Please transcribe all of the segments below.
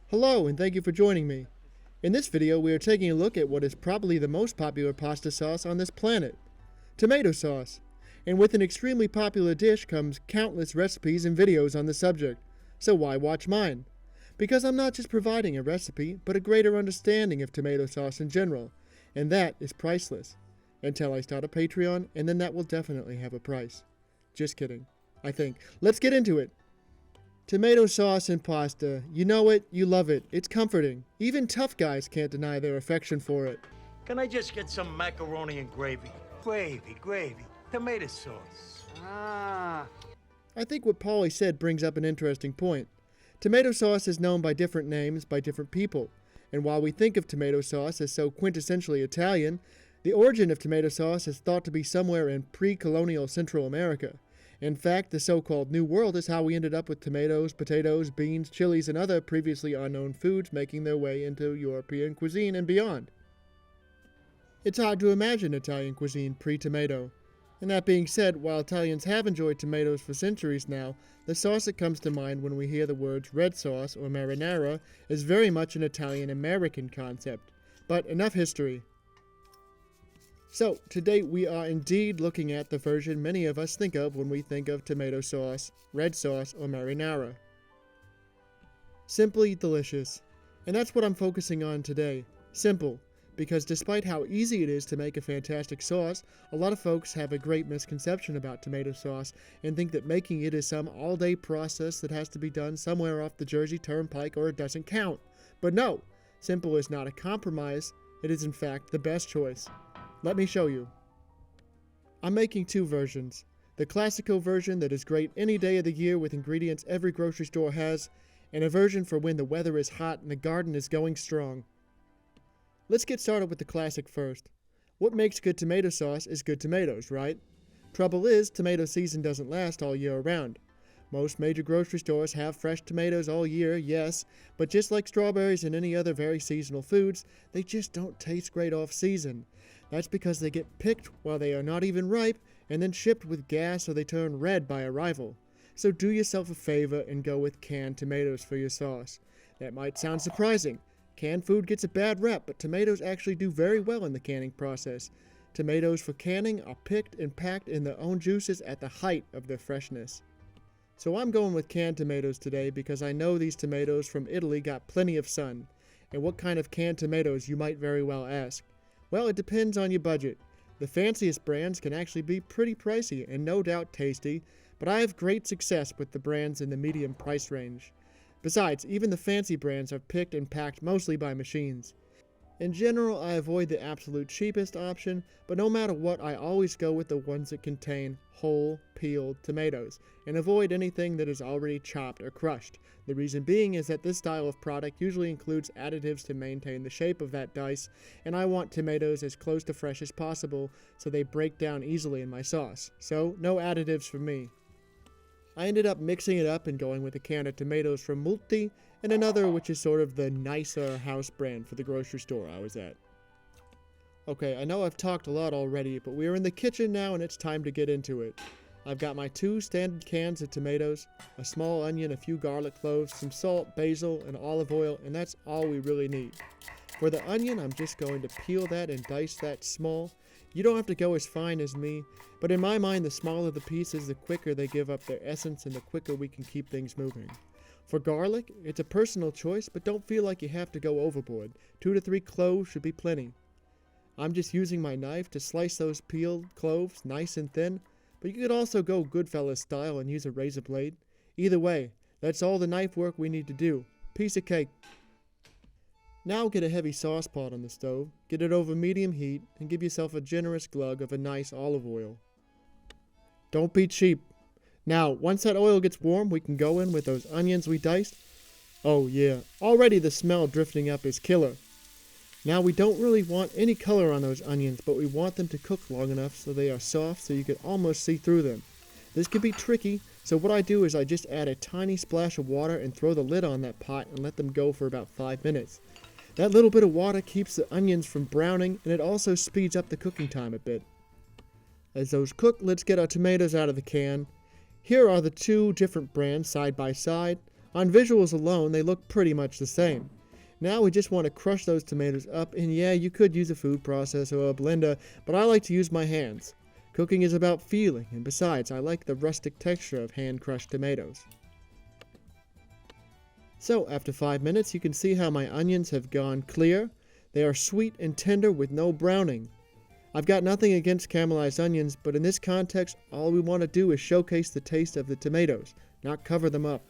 Hello and thank you for joining me. In this video we are taking a look at what is probably the most popular pasta sauce on this planet, tomato sauce. And with an extremely popular dish comes countless recipes and videos on the subject, so why watch mine? Because I'm not just providing a recipe, but a greater understanding of tomato sauce in general, and that is priceless. Until I start a Patreon, and then that will definitely have a price. Just kidding, I think. Let's get into it. Tomato sauce and pasta. You know it, you love it. It's comforting. Even tough guys can't deny their affection for it. Can I just get some macaroni and gravy? Gravy. Tomato sauce. I think what Paulie said brings up an interesting point. Tomato sauce is known by different names by different people. And while we think of tomato sauce as so quintessentially Italian, the origin of tomato sauce is thought to be somewhere in pre-colonial Central America. In fact, the so-called New World is how we ended up with tomatoes, potatoes, beans, chilies, and other previously unknown foods making their way into European cuisine and beyond. It's hard to imagine Italian cuisine pre-tomato. And that being said, while Italians have enjoyed tomatoes for centuries now, the sauce that comes to mind when we hear the words red sauce or marinara is very much an Italian-American concept. But enough history. So, today we are indeed looking at the version many of us think of when we think of tomato sauce, red sauce, or marinara. Simply delicious. And that's what I'm focusing on today. Simple. Because despite how easy it is to make a fantastic sauce, a lot of folks have a great misconception about tomato sauce and think that making it is some all-day process that has to be done somewhere off the Jersey Turnpike or it doesn't count. But no, simple is not a compromise. It is in fact the best choice. Let me show you. I'm making two versions. The classical version that is great any day of the year with ingredients every grocery store has, and a version for when the weather is hot and the garden is going strong. Let's get started with the classic first. What makes good tomato sauce is good tomatoes, right? Trouble is, tomato season doesn't last all year round. Most major grocery stores have fresh tomatoes all year, yes, but just like strawberries and any other very seasonal foods, they just don't taste great off season. That's because they get picked while they are not even ripe and then shipped with gas so they turn red by arrival. So do yourself a favor and go with canned tomatoes for your sauce. That might sound surprising. Canned food gets a bad rep, but tomatoes actually do very well in the canning process. Tomatoes for canning are picked and packed in their own juices at the height of their freshness. So I'm going with canned tomatoes today because I know these tomatoes from Italy got plenty of sun. And what kind of canned tomatoes, you might very well ask. Well, it depends on your budget. The fanciest brands can actually be pretty pricey and no doubt tasty, but I have great success with the brands in the medium price range. Besides, even the fancy brands are picked and packed mostly by machines. In general, I avoid the absolute cheapest option, but no matter what, I always go with the ones that contain whole, peeled tomatoes, and avoid anything that is already chopped or crushed. The reason being is that this style of product usually includes additives to maintain the shape of that dice, and I want tomatoes as close to fresh as possible so they break down easily in my sauce. So, no additives for me. I ended up mixing it up and going with a can of tomatoes from Multi, and another which is sort of the nicer house brand for the grocery store I was at. Okay, I know I've talked a lot already, but we are in the kitchen now and it's time to get into it. I've got my two standard cans of tomatoes, a small onion, a few garlic cloves, some salt, basil, and olive oil, and that's all we really need. For the onion, I'm just going to peel that and dice that small. You don't have to go as fine as me, but in my mind, the smaller the pieces, the quicker they give up their essence and the quicker we can keep things moving. For garlic, it's a personal choice, but don't feel like you have to go overboard. 2 to 3 cloves should be plenty. I'm just using my knife to slice those peeled cloves nice and thin, but you could also go Goodfellas style and use a razor blade. Either way, that's all the knife work we need to do. Piece of cake. Now get a heavy sauce pot on the stove, get it over medium heat, and give yourself a generous glug of a nice olive oil. Don't be cheap. Now, once that oil gets warm, we can go in with those onions we diced. Oh yeah, already the smell drifting up is killer. Now we don't really want any color on those onions, but we want them to cook long enough so they are soft so you can almost see through them. This can be tricky, so what I do is I just add a tiny splash of water and throw the lid on that pot and let them go for about 5 minutes. That little bit of water keeps the onions from browning, and it also speeds up the cooking time a bit. As those cook, let's get our tomatoes out of the can. Here are the two different brands side by side. On visuals alone, they look pretty much the same. Now we just want to crush those tomatoes up, and yeah, you could use a food processor or a blender, but I like to use my hands. Cooking is about feeling, and besides, I like the rustic texture of hand-crushed tomatoes. So, after 5 minutes, you can see how my onions have gone clear. They are sweet and tender with no browning. I've got nothing against caramelized onions, but in this context, all we want to do is showcase the taste of the tomatoes, not cover them up.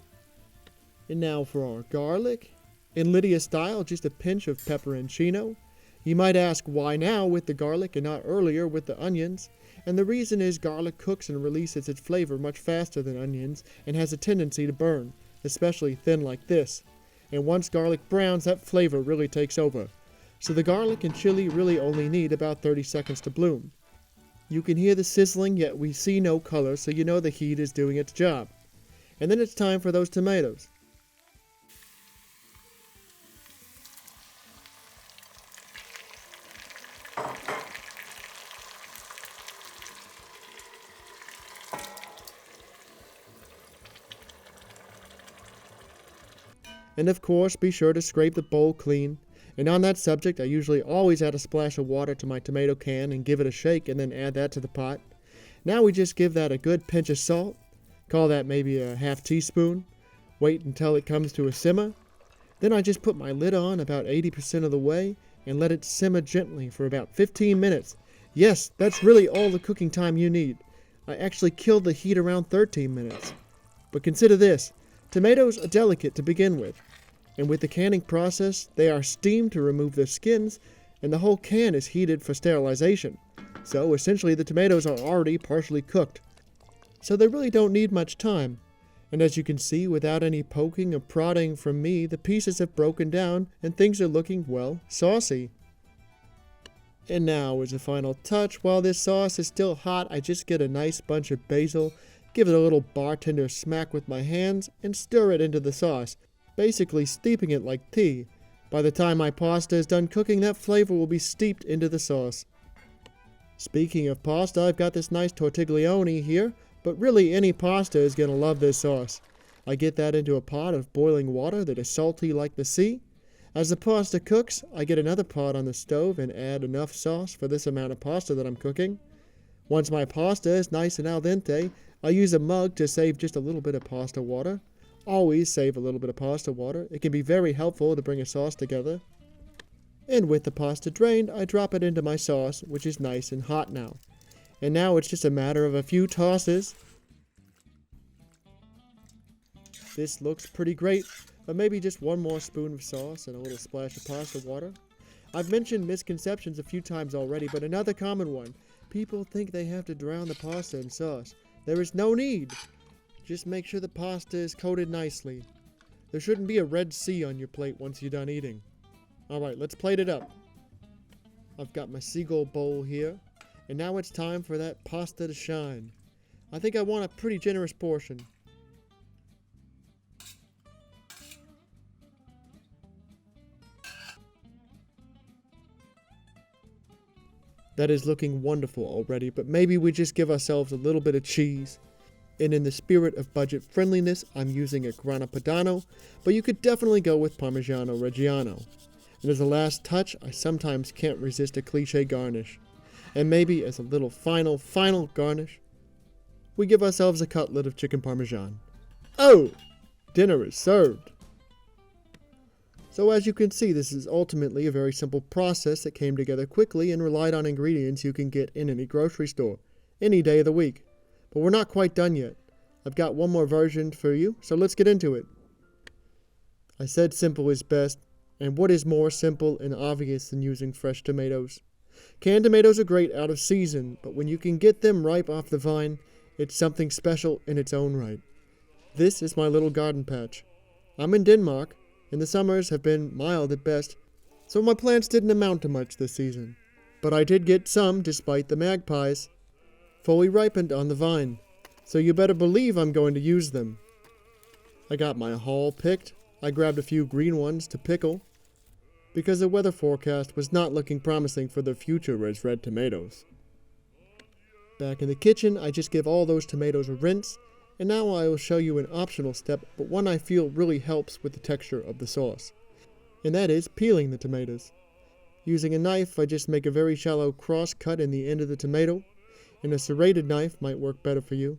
And now for our garlic. In Lydia's style, just a pinch of pepperoncino. You might ask why now with the garlic and not earlier with the onions, and the reason is garlic cooks and releases its flavor much faster than onions and has a tendency to burn, especially thin like this. And once garlic browns, that flavor really takes over. So the garlic and chili really only need about 30 seconds to bloom. You can hear the sizzling, yet we see no color, so you know the heat is doing its job. And then it's time for those tomatoes. And of course, be sure to scrape the bowl clean. And on that subject, I usually always add a splash of water to my tomato can and give it a shake and then add that to the pot. Now we just give that a good pinch of salt. Call that maybe a half teaspoon. Wait until it comes to a simmer. Then I just put my lid on about 80% of the way and let it simmer gently for about 15 minutes. Yes, that's really all the cooking time you need. I actually killed the heat around 13 minutes. But consider this. Tomatoes are delicate to begin with, and with the canning process, they are steamed to remove their skins, and the whole can is heated for sterilization. So essentially the tomatoes are already partially cooked. So they really don't need much time. And as you can see, without any poking or prodding from me, the pieces have broken down and things are looking, well, saucy. And now as a final touch, while this sauce is still hot, I just get a nice bunch of basil, give it a little bartender smack with my hands, and stir it into the sauce, basically steeping it like tea. By the time my pasta is done cooking, that flavor will be steeped into the sauce. Speaking of pasta, I've got this nice tortiglione here, but really any pasta is going to love this sauce. I get that into a pot of boiling water that is salty like the sea. As the pasta cooks, I get another pot on the stove and add enough sauce for this amount of pasta that I'm cooking. Once my pasta is nice and al dente, I use a mug to save just a little bit of pasta water. Always save a little bit of pasta water. It can be very helpful to bring a sauce together. And with the pasta drained, I drop it into my sauce, which is nice and hot now. And now it's just a matter of a few tosses. This looks pretty great, but maybe just one more spoon of sauce and a little splash of pasta water. I've mentioned misconceptions a few times already, but another common one. People think they have to drown the pasta in sauce. There is no need. Just make sure the pasta is coated nicely. There shouldn't be a Red Sea on your plate once you're done eating. Alright, let's plate it up. I've got my seagull bowl here, and now it's time for that pasta to shine. I think I want a pretty generous portion. That is looking wonderful already, but maybe we just give ourselves a little bit of cheese. And in the spirit of budget friendliness, I'm using a Grana Padano, but you could definitely go with Parmigiano Reggiano. And as a last touch, I sometimes can't resist a cliche garnish. And maybe as a little final garnish, we give ourselves a cutlet of chicken parmesan. Oh! Dinner is served! So as you can see, this is ultimately a very simple process that came together quickly and relied on ingredients you can get in any grocery store, any day of the week. But we're not quite done yet. I've got one more version for you, so let's get into it. I said simple is best, and what is more simple and obvious than using fresh tomatoes? Canned tomatoes are great out of season, but when you can get them ripe off the vine, it's something special in its own right. This is my little garden patch. I'm in Denmark, and the summers have been mild at best, so my plants didn't amount to much this season. But I did get some, despite the magpies, fully ripened on the vine, so you better believe I'm going to use them. I got my haul picked. I grabbed a few green ones to pickle, because the weather forecast was not looking promising for their future as red tomatoes. Back in the kitchen, I just give all those tomatoes a rinse, And now I will show you an optional step, but one I feel really helps with the texture of the sauce. And that is peeling the tomatoes. Using a knife, I just make a very shallow cross cut in the end of the tomato, and a serrated knife might work better for you.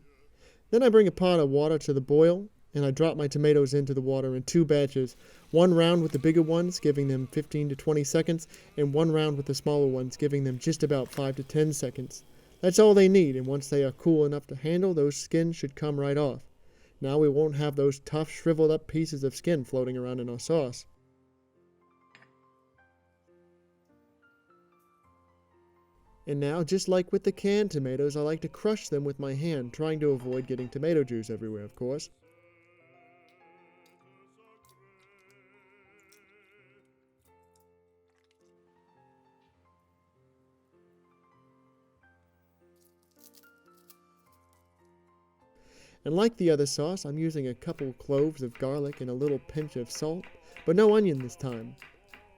Then I bring a pot of water to the boil, and I drop my tomatoes into the water in 2 batches, one round with the bigger ones, giving them 15 to 20 seconds, and one round with the smaller ones, giving them just about 5 to 10 seconds. That's all they need, and once they are cool enough to handle, those skins should come right off. Now we won't have those tough, shriveled up pieces of skin floating around in our sauce. And now, just like with the canned tomatoes, I like to crush them with my hand, trying to avoid getting tomato juice everywhere, of course. And like the other sauce, I'm using a couple cloves of garlic and a little pinch of salt, but no onion this time.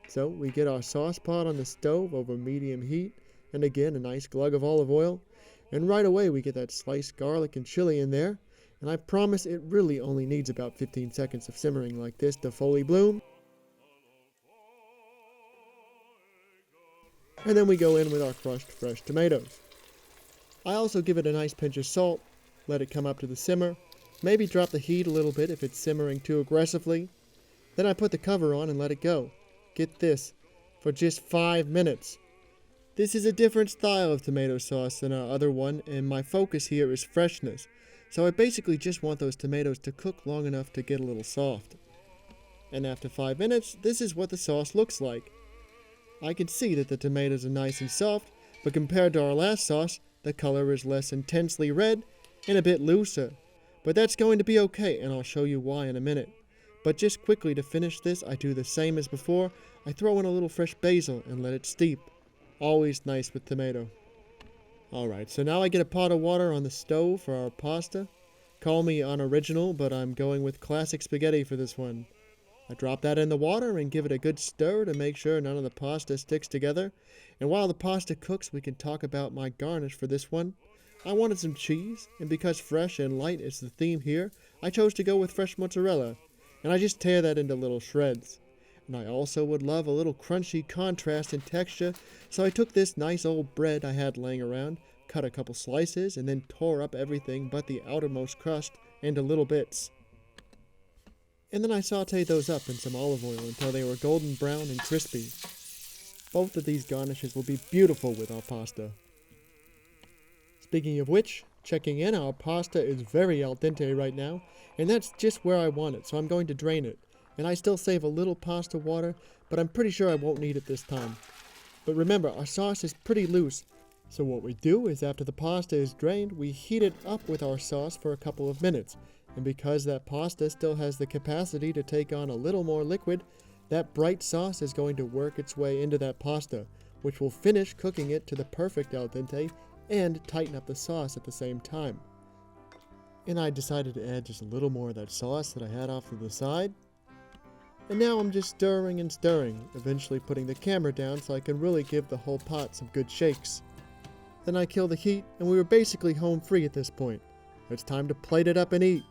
So we get our sauce pot on the stove over medium heat, and again a nice glug of olive oil, and right away we get that sliced garlic and chili in there, and I promise it really only needs about 15 seconds of simmering like this to fully bloom. And then we go in with our crushed fresh tomatoes. I also give it a nice pinch of salt, let it come up to the simmer, maybe drop the heat a little bit if it's simmering too aggressively. Then I put the cover on and let it go. Get this, for just 5 minutes. This is a different style of tomato sauce than our other one, and my focus here is freshness. So I basically just want those tomatoes to cook long enough to get a little soft. And after 5 minutes, this is what the sauce looks like. I can see that the tomatoes are nice and soft, but compared to our last sauce, the color is less intensely red and a bit looser. But that's going to be okay, and I'll show you why in a minute. But just quickly to finish this, I do the same as before. I throw in a little fresh basil and let it steep. Always nice with tomato. Alright, so now I get a pot of water on the stove for our pasta. Call me unoriginal, but I'm going with classic spaghetti for this one. I drop that in the water and give it a good stir to make sure none of the pasta sticks together. And while the pasta cooks, we can talk about my garnish for this one. I wanted some cheese, and because fresh and light is the theme here, I chose to go with fresh mozzarella, and I just tear that into little shreds. And I also would love a little crunchy contrast in texture, so I took this nice old bread I had laying around, cut a couple slices, and then tore up everything but the outermost crust into little bits. And then I sauteed those up in some olive oil until they were golden brown and crispy. Both of these garnishes will be beautiful with our pasta. Speaking of which, checking in, our pasta is very al dente right now, and that's just where I want it, so I'm going to drain it. And I still save a little pasta water, but I'm pretty sure I won't need it this time. But remember, our sauce is pretty loose, so what we do is after the pasta is drained, we heat it up with our sauce for a couple of minutes. And because that pasta still has the capacity to take on a little more liquid, that bright sauce is going to work its way into that pasta, which will finish cooking it to the perfect al dente and tighten up the sauce at the same time. And I decided to add just a little more of that sauce that I had off to the side. And now I'm just stirring and stirring, eventually putting the camera down so I can really give the whole pot some good shakes. Then I kill the heat, and we were basically home free at this point. It's time to plate it up and eat.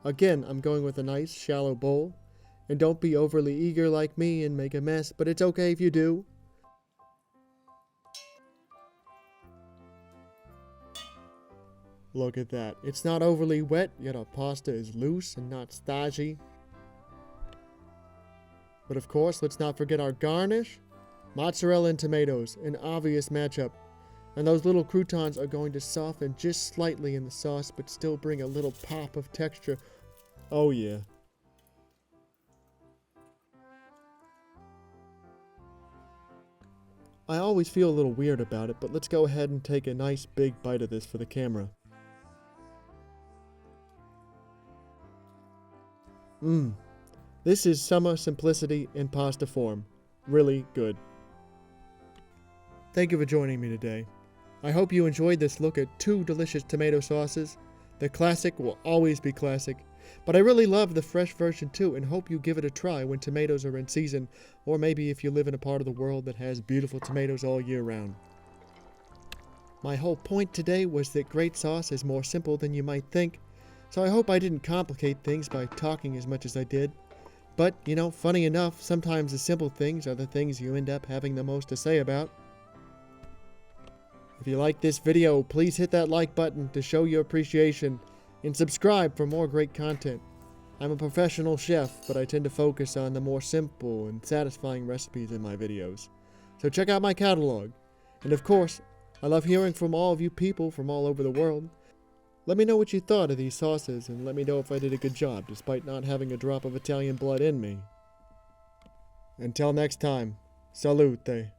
Again, I'm going with a nice shallow bowl. And don't be overly eager like me and make a mess, but it's okay if you do. Look at that. It's not overly wet, yet our pasta is loose and not stodgy. But of course, let's not forget our garnish. Mozzarella and tomatoes, an obvious matchup. And those little croutons are going to soften just slightly in the sauce, but still bring a little pop of texture. Oh yeah. I always feel a little weird about it, but let's go ahead and take a nice big bite of this for the camera. This is summer simplicity in pasta form. Really good. Thank you for joining me today. I hope you enjoyed this look at 2 delicious tomato sauces. The classic will always be classic, but I really love the fresh version too and hope you give it a try when tomatoes are in season, or maybe if you live in a part of the world that has beautiful tomatoes all year round. My whole point today was that great sauce is more simple than you might think, So I hope I didn't complicate things by talking as much as I did. But, funny enough, sometimes the simple things are the things you end up having the most to say about. If you like this video, please hit that like button to show your appreciation, and subscribe for more great content. I'm a professional chef, but I tend to focus on the more simple and satisfying recipes in my videos. So check out my catalog. And of course, I love hearing from all of you people from all over the world. Let me know what you thought of these sauces, and let me know if I did a good job, despite not having a drop of Italian blood in me. Until next time, salute.